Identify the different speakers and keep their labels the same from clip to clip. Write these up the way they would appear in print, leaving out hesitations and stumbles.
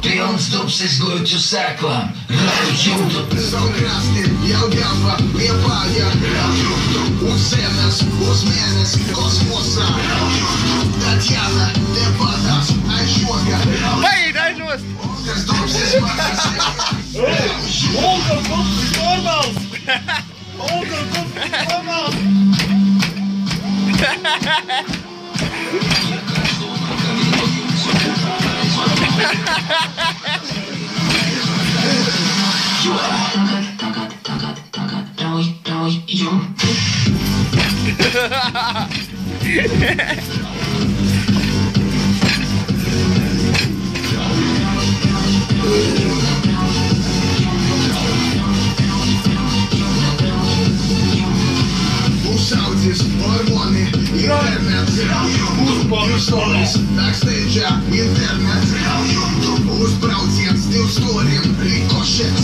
Speaker 1: Pilns tupsis gurķu sēklām, rauj jūtu. Savu krasti jau gāva Liepāja, uz zemes, uz mēnesi, kosmosā. Tatjana, tepatās, aizžoga.
Speaker 2: Paīt, aizžos!
Speaker 1: Kas tupsis manas
Speaker 2: Olga tupsis normāls! Olga tupsis normāls!
Speaker 1: Tagad, rauj jūtu. Uzsaudzis, hormoni, internets, uzpārstolis, backstage'ā, internets, uzbrauciens, divstorim, rikošets,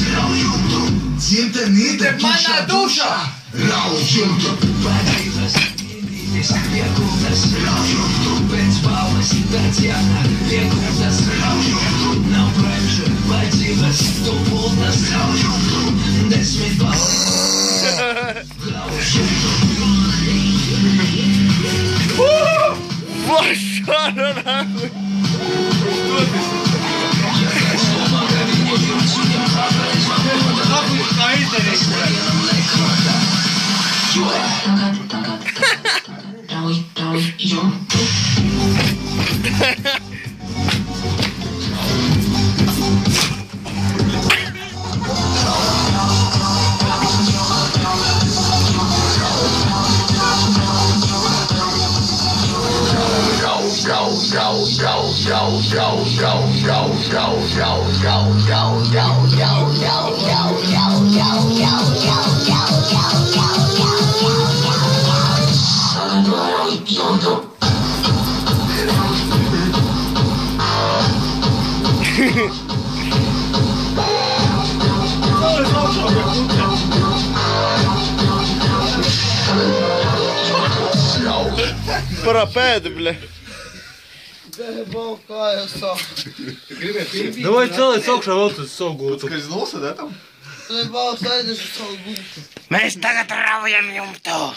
Speaker 1: dzimtenīte, manā dušā, raujūtu, vadības, indītis, piekultas, raujūtu, pēc balles, Tatjana, piekultas, raujūtu, nav bremžu, vajadzības, tu pultas, raujūtu, 10 balles, raujūtu.
Speaker 2: Mašana nākuj! Nākuj, kā izdarīt!
Speaker 1: Tagad, rauj jūtu.
Speaker 2: Parā pēda, bļa. Давай целый сок, что вот сок гулту.
Speaker 3: Скользнулся, да, там?
Speaker 4: Ты бал, садишь, что гулку.
Speaker 2: Mēs tagad raujam jumtu.